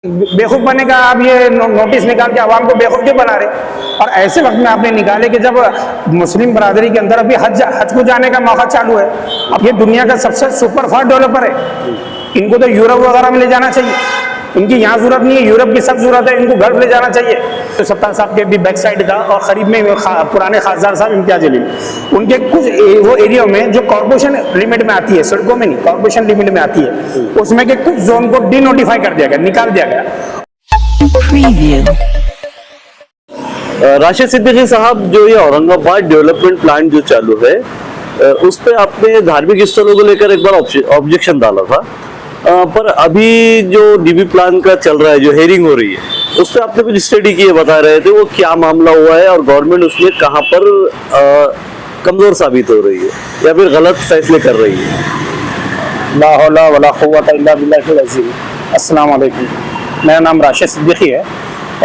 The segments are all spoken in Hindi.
बेवकूफ बनने का आप ये नोटिस निकाल के आवाम को बेवकूफ क्यों बना रहे? और ऐसे वक्त में आपने निकाले कि जब मुस्लिम बरादरी के अंदर अभी हज को जाने का मौका चालू है। अब ये दुनिया का सबसे सुपर फास्ट डेवलपर है, इनको तो यूरोप वगैरह में ले जाना चाहिए। इनकी यहाँ जरूरत नहीं है, यूरोप की सब जरूरत है, इनको गल्फ ले जाना चाहिए। तो सत्तार साहब के भी बैक साइड का और करीब में पुराने खासदार साहब इम्तियाज जलील, उनके कुछ वो एरिया में जो कॉर्पोरेशन लिमिट में आती है, सड़कों में नहीं, कॉर्पोरेशन लिमिट में आती है, उसमें के कुछ जोन को डी नोटिफाई कर दिया गया, निकाल दिया गया। राशिद सिद्दीकी साहब, जो ये औरंगाबाद डेवलपमेंट प्लान जो चालू है, उस पे आपने धार्मिक स्थलों को लेकर एक बार ऑब्जेक्शन डाला था, पर अभी जो डीबी प्लान का चल रहा है, जो हेयरिंग हो रही है, उस पर आपने कुछ स्टडी किए बता रहे थे, वो क्या मामला हुआ है और गवर्नमेंट उसमें कहाँ पर कमजोर साबित हो रही है या फिर गलत फैसले कर रही है? ला हौला वला कुव्वता इल्ला बिल्लाहिल अज़ीम। अस्सलाम वालेकुम, मेरा नाम राशिद सिद्दीकी है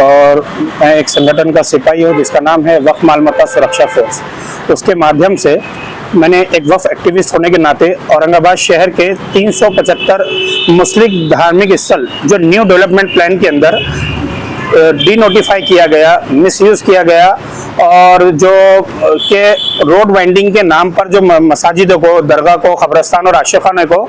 और मैं एक संगठन का सिपाही हूँ जिसका नाम है वक्फ मालमत्ता सुरक्षा फोर्स। उसके माध्यम से मैंने एक वक्फ एक्टिविस्ट होने के नाते औरंगाबाद शहर के 375 मुस्लिम धार्मिक स्थल जो न्यू डेवलपमेंट प्लान के अंदर डी नोटिफाई किया गया, मिसयूज किया गया, और जो के रोड वाइंडिंग के नाम पर जो मसाजिदों को, दरगाह को, कब्रस्तान और आशिखाने को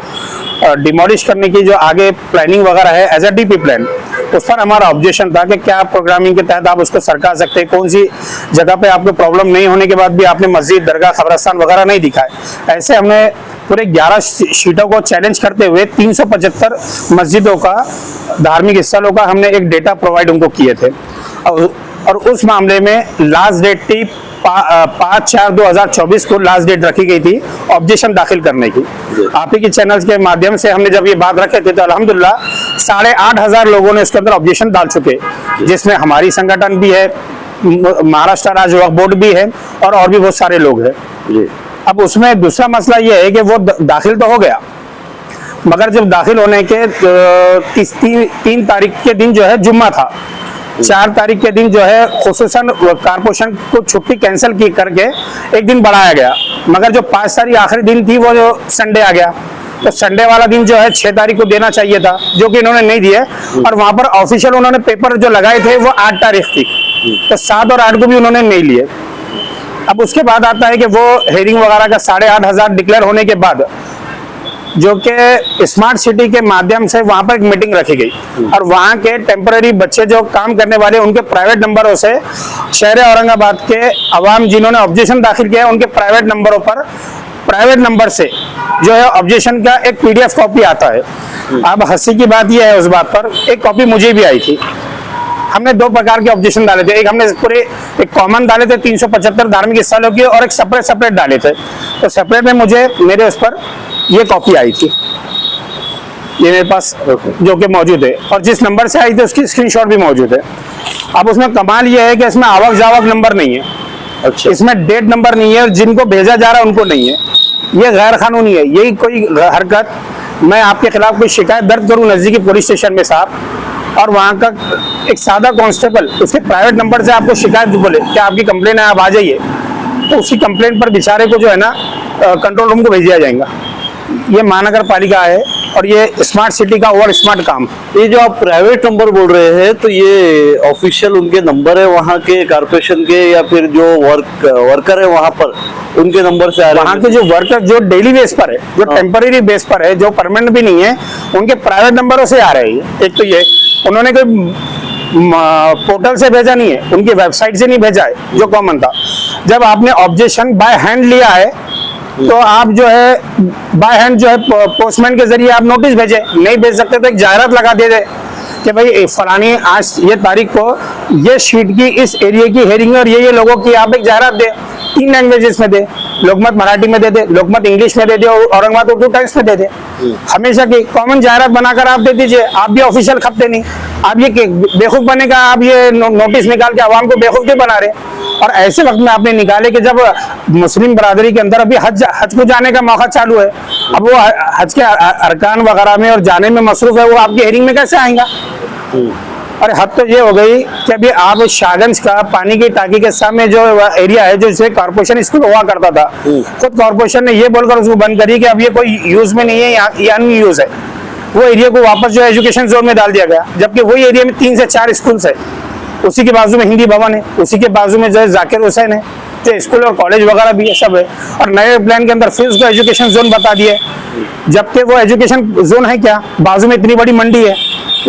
डिमोलिश करने की जो आगे प्लानिंग वगैरह है एज ए डीपी प्लान, उस पर हमारा ऑब्जेक्शन था कि क्या प्रोग्रामिंग के तहत आप उसको सरका सकते हैं, कौन सी जगह पे आपको प्रॉब्लम नहीं होने के बाद भी आपने मस्जिद, दरगाह, कब्रस्तान वगैरह नहीं दिखाए। ऐसे हमने पूरे 11 शीटों को चैलेंज करते हुए 375 मस्जिदों का, धार्मिक स्थलों का हमने एक डेटा प्रोवाइड उनको किए थे, और उस मामले में लास्ट डेट थी 5/4/2024 को लास्ट डेट रखी गई थी ऑब्जेक्शन दाखिल करने की। आप ही के चैनल्स के माध्यम से हमने जब ये बात रखे थे तो अल्हम्दुलिल्लाह 8,500 लोगों ने उसके अंदर ऑब्जेक्शन डाल चुके, जिसमें हमारी संगठन भी है, महाराष्ट्र राज्य वक्फ बोर्ड भी है और भी बहुत सारे लोग हैं। अब उसमें दूसरा मसला ये है कि वो दाखिल तो हो गया, मगर जब दाखिल होने के 3 तारीख के दिन जो है जुम्मा था, 4 तारीख के दिन जो है खुसूसन कारपोरेशन को छुट्टी कैंसिल की करके एक दिन बढ़ाया गया, मगर जो 5 तारीख आखिरी दिन थी वो जो संडे आ गया, तो संडे वाला दिन जो है 6 तारीख को देना चाहिए था, जो कि इन्होंने नहीं दिया। और वहां पर ऑफिशियल उन्होंने पेपर जो लगाए थे वो 8 तारीख थी, तो 7 और 8 को भी उन्होंने नहीं लिए। अब उसके बाद आता है कि वो हेयरिंग वगैरह का 8,500 डिक्लेयर होने के बाद जो कि स्मार्ट सिटी के माध्यम से वहां पर एक मीटिंग रखी गई, और वहां के टेम्पररी बच्चे जो काम करने वाले उनके प्राइवेट नंबरों से शहर औरंगाबाद के अवाम जिन्होंने ऑब्जेक्शन दाखिल किया उनके प्राइवेट नंबरों पर, प्राइवेट नंबर से जो है ऑब्जेक्शन का एक PDF कॉपी आता है। अब हंसी की बात यह है, उस बात पर एक कॉपी मुझे भी आई थी। हमने 2 प्रकार के ऑब्जेक्शन डाले थे, एक हमने पूरे एक कॉमन डाले थे 375 धार्मिक स्थलों के, और एक सेपरेट डाले थे। तो सेपरेट में मुझे मेरे उस पर ये कॉपी आई थी, ये मेरे पास जो कि मौजूद है, और जिस नंबर से आई थी उसकी स्क्रीनशॉट भी मौजूद है। अब उसमें कमाल ये है कि इसमें आवक जावक नंबर नहीं है, अच्छा, इसमें डेट नंबर नहीं है, और जिनको भेजा जा रहा है उनको नहीं है। ये गैर कानूनी है, यही कोई हरकत, मैं आपके खिलाफ कोई शिकायत दर्ज करूँ नजदीकी पुलिस स्टेशन में साहब, और वहाँ का एक सादा कांस्टेबल उसके प्राइवेट नंबर से आपको शिकायत बोले कि आपकी कंप्लेन है, आप आ जाइए, तो उसी कंप्लेंट पर बेचारे को जो है ना कंट्रोल रूम को भेज दिया जाएगा। ये महानगर पालिका है और ये स्मार्ट सिटी का और स्मार्ट काम। ये जो आप प्राइवेट नंबर बोल रहे हैं, तो ये ऑफिशियल उनके नंबर है वहाँ के कारपोरेशन के, या फिर जो वर्कर है वहाँ पर उनके नंबर से आ रहे हैं? वहाँ के जो वर्कर जो डेली बेस पर है, जो टेम्पररी बेस पर है, जो परमानेंट भी नहीं है, उनके प्राइवेट नंबरों से आ रहे हैं। एक तो ये उन्होंने कोई पोर्टल से भेजा नहीं है, उनकी वेबसाइट से नहीं भेजा है जो कॉमन था। जब आपने ऑब्जेक्शन बाय हैंड लिया है तो आप जो है बाय हैंड जो है पोस्टमैन के जरिए आप नोटिस भेजे, नहीं भेज सकते तो एक जाहिरात लगा दे कि भाई फलानी आज ये तारीख को ये शीट की इस एरिया की हेयरिंग और ये लोगों की, आप एक जाहिरात दे, 3 लैंग्वेजेस में दे, लोकमत मराठी में दे दे, लोकमत इंग्लिश में दे दे, और औरंगाबाद उर्दू टाइम्स में दे दे। हमेशा की कॉमन जाहिरात बनाकर आप दे दीजिए, आप भी ऑफिशियल खपते नहीं। आप ये बेवकूफ बनने का आप ये नोटिस निकाल के आवाम को बेवकूफ क्यों बना रहे? और ऐसे वक्त में आपने निकाले कि जब मुस्लिम बरादरी के अंदर अभी हज को जाने का मौका चालू है, अब वो हज के अरकान वगैरह में और जाने में मसरूफ है, वो आपकी हेयरिंग में कैसे आएगा? और हद तो ये हो गई कि अभी आप शाहगंज का पानी की टाकी के सामने जो एरिया है, जो जिसे कॉर्पोरेशन स्कूल हुआ करता था, खुद कॉर्पोरेशन ने ये बोलकर उसको बंद करी कि अब ये कोई यूज में नहीं है, ये अनयूज है। वो एरिया को वापस जो है एजुकेशन जोन में डाल दिया गया, जबकि वही एरिया में 3 से 4 स्कूल्स है। उसी के बाजू में हिंदी भवन है, उसी के बाजू में जो है जाकिर हुसैन है, जो स्कूल और कॉलेज वगैरह भी है, सब है। और नए प्लान के अंदर फिर उसको एजुकेशन जोन बता दिए, जबकि वो एजुकेशन जोन है क्या, बाजू में इतनी बड़ी मंडी है,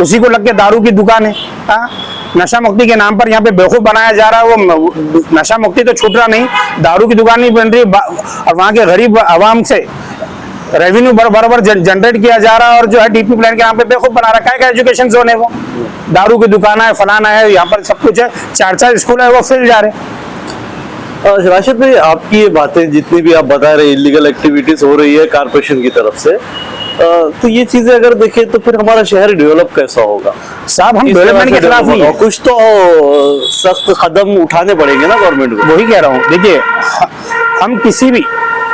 उसी को लग के दारू की दुकान है। हाँ, नशा मुक्ति के नाम पर यहाँ पे बेवकूफ बनाया जा रहा है। वो नशा मुक्ति तो छूट रहा नहीं, दारू की दुकान नहीं बन रही, और वहाँ के गरीब आवाम से रेवेन्यू बराबर जनरेट किया जा रहा है, और जो है डीपी प्लान के नाम पे बेवकूफ बना रखा है। क्या एजुकेशन जोन है वो, दारू की दुकान है, फलाना है, यहाँ पर सब कुछ है, 4 स्कूल है, वो फिल जा रहे। राशिद भाई, आपकी ये बातें जितनी भी आप बता रहे इलीगल एक्टिविटीज हो रही है कारपोरेशन की तरफ से, तो ये चीजें अगर देखें तो फिर हमारा शहर डेवलप कैसा होगा? साहब, हम डेवलपमेंट के खिलाफ नहीं है, कुछ तो सख्त कदम उठाने पड़ेंगे ना गवर्नमेंट को। वही कह रहा हूँ। देखिए, हम किसी भी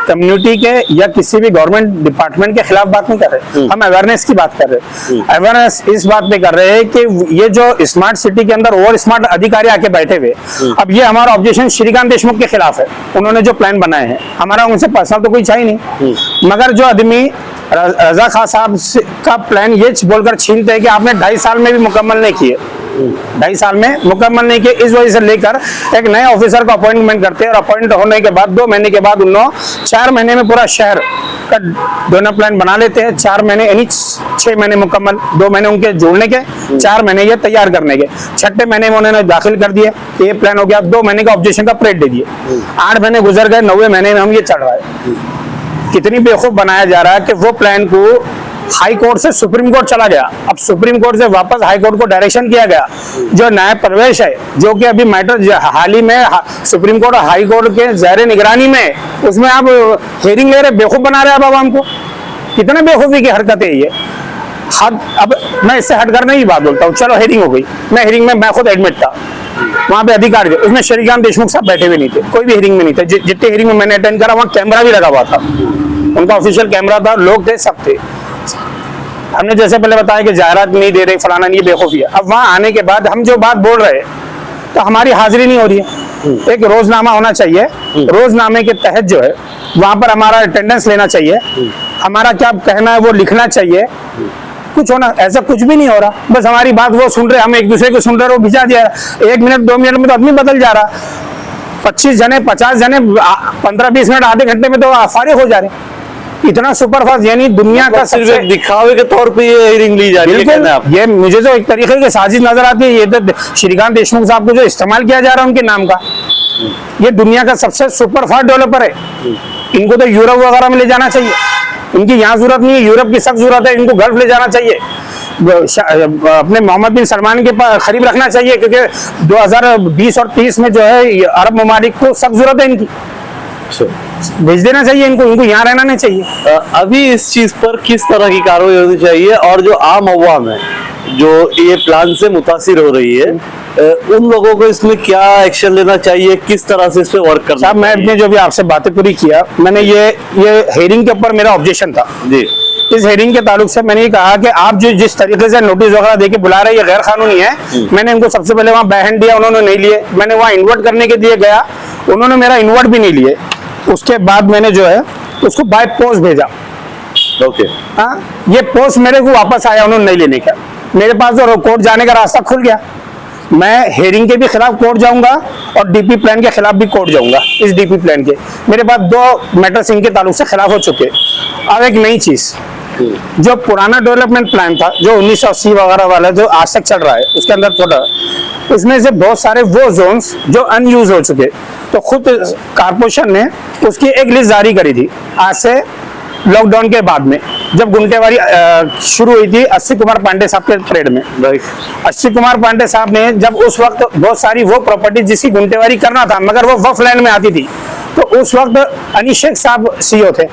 कम्युनिटी के या किसी भी गवर्नमेंट डिपार्टमेंट के खिलाफ बात नहीं कर रहे, हम अवेयरनेस की बात कर रहे हैं। अवेयरनेस इस बात पे कर रहे हैं कि ये जो स्मार्ट सिटी के अंदर और स्मार्ट अधिकारी आके बैठे हुए, अब ये हमारा ऑब्जेक्शन श्रीकांत देशमुख के खिलाफ है। उन्होंने जो प्लान बनाए हैं, हमारा उनसे पर्सनल तो कोई चाहिए नहीं, मगर जो आदमी रजा खान साहब का प्लान ये बोलकर छीनते हैं कि आपने 2.5 साल में भी मुकम्मल नहीं किए, 2.5 साल में मुकम्मल नहीं किए, इस वजह से लेकर एक नए ऑफिसर का अपॉइंटमेंट करते हैं, और अपॉइंट होने के बाद 2 महीने के बाद उन्होंने 4 महीने में पूरा शहर का डेवलप प्लान बना लेते हैं। 4 महीने यानी 6 महीने मुकम्मल, 2 महीने उनके जोड़ने के, 4 महीने ये तैयार करने के, 6ठे महीने में उन्होंने दाखिल कर दिए, ये प्लान हो गया। 2 महीने का ऑब्जेक्शन का पीरियड दे दिए, 8 महीने गुजर गए, 9वें महीने में हम ये चढ़ रहा है। कितनी बेवकूफ बनाया जा रहा है कि वो प्लान को हाई कोर्ट से सुप्रीम कोर्ट चला गया, अब सुप्रीम कोर्ट से वापस हाई कोर्ट को डायरेक्शन किया गया। जो न्याय प्रवेश है, जो कि अभी मैटर हाल ही में सुप्रीम कोर्ट और हाई कोर्ट के ज़ेरे निगरानी में, उसमें आप हेयरिंग ले रहे, बेवकूफ बना रहे हैं अब आवाम को। कितने बेवकूफी की हरकत है ये। अब मैं इससे हटकर नहीं बात बोलता हूँ, चलो हेयरिंग हो गई, मैं हेयरिंग में मैं खुद एडमिट था, वहां पे अधिकारी थे, उसमें श्रीकांत देशमुख साहब बैठे हुए नहीं थे, कोई भी हेयरिंग में नहीं थे। जितने हेयरिंग में मैंने अटेंड करा, वहाँ कैमरा भी लगा हुआ था, उनका ऑफिशियल कैमरा था, लोग थे, सब थे। हमने जैसे पहले बताया कि जायरात नहीं दे रहे, फलाना नहीं, बेवकूफी है। अब वहां आने के बाद हम जो बात बोल रहे हैं, तो हमारी हाजिरी नहीं हो रही है। एक रोजनामा होना चाहिए, रोजनामे के तहत जो है वहां पर हमारा अटेंडेंस लेना चाहिए, हमारा क्या कहना है वो लिखना चाहिए, कुछ होना, ऐसा कुछ भी नहीं हो रहा। बस हमारी बात वो सुन रहे, हम एक दूसरे को सुन रहे, वो भिजा दिया। 1 मिनट 2 मिनट में तो आदमी बदल जा रहा, 25 जने 50 जने 15-20 मिनट आधे घंटे में तो फारिग हो जा रहे। इतना सुपरफास्ट, यानी दुनिया का सबसे दिखावे के तौर पे ये हेयरिंग ली जा रही है। ये मुझे तो एक तरीके की साजिश नजर आती है। ये तो श्रीकांत देशमुख साहब को जो इस्तेमाल किया जा रहा है उनके नाम का, ये दुनिया का सबसे सुपरफास्ट डेवलपर है। इनको तो यूरोप वगैरह में ले जाना चाहिए, इनकी यहाँ जरूरत नहीं है, यूरोप की सख्त जरूरत है, इनको गल्फ ले जाना चाहिए, अपने मोहम्मद बिन सलमान के करीब रखना चाहिए, क्योंकि 2020 और 30 में जो है अरब ममालिक को सख्त जरूरत है इनकी, भेज देना चाहिए इनको, इनको यहाँ रहना नहीं चाहिए। अभी इस चीज पर किस तरह की कार्रवाई होनी चाहिए, और जो आम अवाम है जो ये प्लान से मुतासिर हो रही है, उन लोगों को इसमें क्या एक्शन लेना चाहिए, किस तरह से इस पे वर्क करना चाहिए? मैं अपने जो भी आपसे बातें पूरी किया, मैंने ये हेयरिंग के ऊपर मेरा ऑब्जेक्शन था जी। इस हेयरिंग के ताल्लुक से मैंने ये कहा कि आप जो जिस तरीके से नोटिस वगैरह देके बुला रहे हैं, ये गैर कानूनी है। मैंने इनको सबसे पहले वहाँ बैहन दिया, उन्होंने नहीं लिए। मैंने वहाँ इन्वर्ट करने के लिए गया, उन्होंने मेरा इन्वर्ट भी नहीं लिए। उसके बाद मैंने जो है उसको बाय पोस्ट भेजा, ओके। हाँ, ये पोस्ट मेरे को वापस आया, उन्होंने नहीं लेने का। मेरे पास तो कोर्ट जाने का रास्ता खुल गया। मैं हेयरिंग के भी खिलाफ कोर्ट जाऊंगा और डीपी प्लान के खिलाफ भी कोर्ट जाऊंगा। इस डीपी प्लान के मेरे पास 2 मैटर्स इनके ताल्लुक से खिलाफ हो चुके। अब एक नई चीज, जो पुराना डेवलपमेंट प्लान था, जो 1980 वगैरह वाला जो आज तक चल रहा है, उसके अंदर थोड़ा, उसमें से बहुत सारे वो जोन्स जो अनयूज हो चुके, तो खुद कारपोरेशन ने उसकी एक लिस्ट जारी करी थी आज से लॉकडाउन के बाद में, जब गुंटेवारी शुरू हुई थी अस्सी कुमार पांडे साहब के परेड में। अस्सी कुमार पांडे साहब ने जब उस वक्त बहुत सारी वो प्रॉपर्टी जिसकी गुंटेवारी करना था, मगर वो वक्फ लैंड में आती थी, तो उस वक्त अनीस शेख साहब सीईओ थे।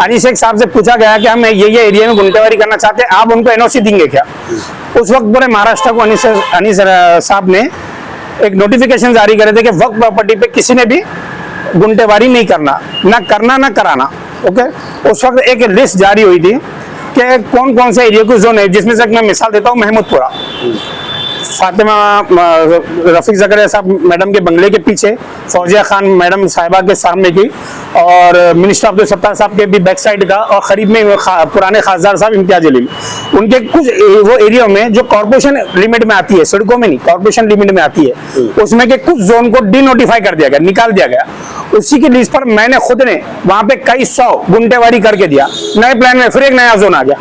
अनीस शेख साहब से पूछा गया कि हम ये एरिया में गुंटेवारी करना चाहते हैं, आप उनको एनओसी देंगे क्या? उस वक्त पूरे महाराष्ट्र को अनीस साहब ने एक नोटिफिकेशन जारी करे थे कि वक्फ प्रॉपर्टी पे किसी ने भी गुंटेवारी नहीं करना, ना करना ना कराना। ओके, उस वक्त एक लिस्ट जारी हुई थी कि कौन कौन से एरिया को जोन है, जिसमें से मैं मिसाल देता हूँ महमूदपुरा। फातिमा रफीक ज़करिया साहब मैडम के बंगले के पीछे, फौजिया खान मैडम साहिबा के सामने की, और मिनिस्टर अब्दुल सत्तार साहब के भी बैक साइड का, और करीब में पुराने खासदार साहब इम्तियाज जलील, उनके कुछ वो एरिया में जो कॉर्पोरेशन लिमिट में आती है, सड़कों में नहीं, कॉर्पोरेशन लिमिट में आती है, उसमें के कुछ जोन को डिनोटिफाई कर दिया गया, निकाल दिया गया। उसी की लिस्ट पर मैंने खुद ने वहां पे कई 100 गुंटेवारी करके दिया, नए प्लान में फिर एक नया जोन आ गया।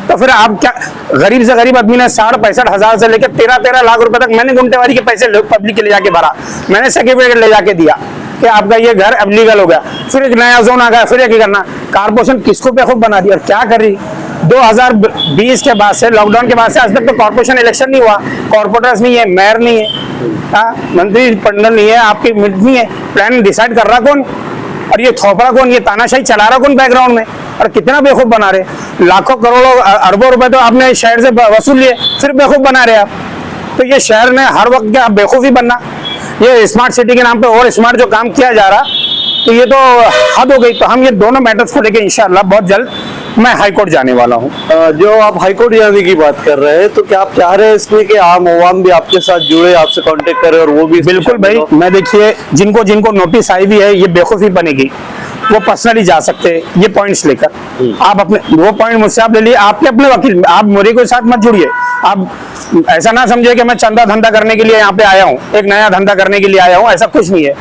तो फिर आप क्या, गरीब से गरीब आदमी ने 60-65 हजार से लेकर 13-13 लाख रुपए तक मैंने गुंटेवारी के पैसे पब्लिक के ले जाके भरा, मैंने सर्टिफिकेट ले जाके दिया कि आपका ये घर अब लीगल हो गया। फिर एक नया जोन आ गया, फिर एक करना। कारपोरेशन किसको बेवकूफ बना दिया और क्या कर रही। 2020 के बाद से, लॉकडाउन के बाद से आज तक तो कॉर्पोरेशन इलेक्शन नहीं हुआ, कॉर्पोरेटर्स नहीं है, मेयर नहीं है, मंत्री मंडल नहीं है, आपकी नहीं है, प्लान डिसाइड कर रहा कौन, और ये थोपड़ा कौन, ये तानाशाही चला रहा कौन बैकग्राउंड में, और कितना बेवकूफ बना रहे। लाखों करोड़ों अरबों रुपए तो आपने शहर से वसूल लिए, फिर बेवकूफ बना रहे आप। तो ये शहर ने हर वक्त क्या बेवकूफी बनना, ये स्मार्ट सिटी के नाम पे और स्मार्ट जो काम किया जा रहा, तो ये तो हद हो गई। तो हम ये दोनों मैटर्स को लेके इंशाअल्लाह बहुत जल्द मैं हाईकोर्ट जाने वाला हूँ। जो आप हाईकोर्ट जाने की बात कर रहे हैं, तो क्या आप चाह रहे हैं इसमें कि आम आवाम भी आपके साथ जुड़े, आपसे कांटेक्ट करे, और वो भी? बिल्कुल भाई, मैं देखिए जिनको जिनको नोटिस आई हुई है ये बेवकूफी बनेगी, वो पर्सनली जा सकते हैं ये पॉइंट्स लेकर। आप अपने वो पॉइंट मुझसे आप ले लिए, आपके अपने वकील, आप मेरे के साथ मत जुड़िए। आप ऐसा ना समझिए कि मैं चंदा धंधा करने के लिए यहाँ पे आया हूँ, एक नया धंधा करने के लिए आया हूँ, ऐसा कुछ नहीं है।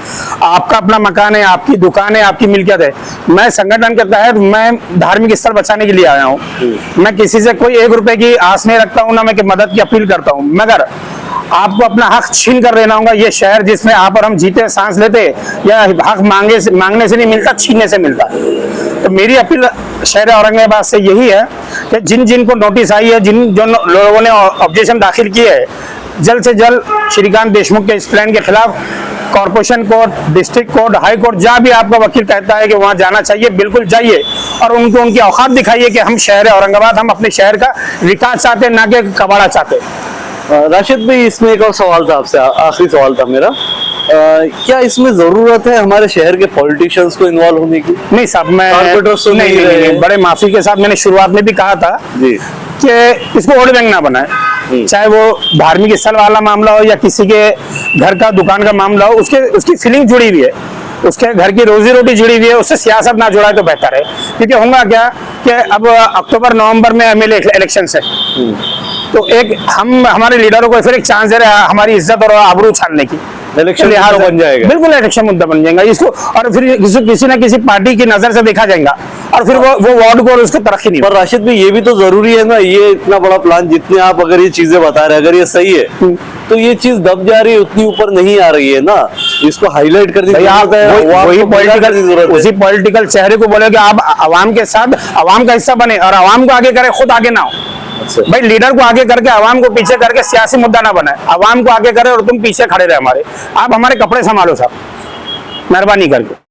आपका अपना मकान है, आपकी दुकान है, आपकी मिल्कियत है। मैं संगठन के तहत मैं धार्मिक स्थल बचाने के लिए आया हूँ। मैं किसी से कोई 1 रुपए की आस नहीं रखता हूँ, ना मैं मदद की अपील करता हूँ, मगर आपको अपना हक छीन कर लेना होगा। ये शहर जिसमें आप और हम जीते सांस लेते, या हक मांगने से नहीं मिलता, छीनने से मिलता। तो मेरी अपील शहर औरंगाबाद से यही है कि जिन जिन को नोटिस आई है, जिन लोगों ने ऑब्जेक्शन दाखिल किए है, जल्द से जल्द श्रीकांत देशमुख के इस प्लान के खिलाफ corporation court, district court, high court, जहाँ भी आपका वकील कहता है कि वहां जाना चाहिए, बिल्कुल जाइए, और उनको उनकी औकात दिखाइए कि हम शहर औरंगाबाद, हम अपने शहर का विकास चाहते हैं, ना कि कबाड़ा चाहते। राशिद भाई, इसमें एक और सवाल था आपसे, आखिरी सवाल था मेरा। क्या इसमें जरूरत है हमारे शहर के पॉलिटिशियंस को इन्वॉल्व होने की? नहीं साहब, मैं नहीं, बड़े माफी के साथ मैंने शुरुआत में भी कहा था जी कि इसको वोट बैंक ना बनाए, चाहे वो धार्मिक स्थल वाला मामला हो या किसी के घर का दुकान का मामला हो, उसकी फीलिंग जुड़ी हुई है, उसके घर की रोजी रोटी जुड़ी हुई है, उससे सियासत ना जुड़ा तो बेहतर है। क्योंकि होगा क्या कि अब अक्टूबर-नवंबर में एमएलए इलेक्शन है, तो एक हम हमारे लीडरों को फिर एक चांस दे रहे हैं हमारी इज्जत और आबरू छानने की। इलेक्शन लिहाज बन जाएगा, बिल्कुल इलेक्शन मुद्दा बन जाएगा इसको, और फिर किसी ना किसी पार्टी की नजर से देखा जाएगा, और फिर वो वार्ड को और उसको तरक्की नहीं। पर राशिद भाई, ये भी तो जरूरी है ना, ये इतना बड़ा प्लान, जितने आप अगर ये चीजें बता रहे हैं, अगर ये सही है तो ये चीज दब जा रही है, उतनी ऊपर नहीं आ रही है ना, इसको हाईलाइट कर दी। उसी पॉलिटिकल चेहरे को बोले कि आप आवाम के साथ, आवाम का हिस्सा बने और आवाम को आगे करे, खुद आगे ना हो। भाई लीडर को आगे करके आवाम को पीछे करके सियासी मुद्दा ना बनाए, आवाम को आगे करे और तुम पीछे खड़े रहे हमारे। आप हमारे कपड़े संभालो साहब, मेहरबानी करके।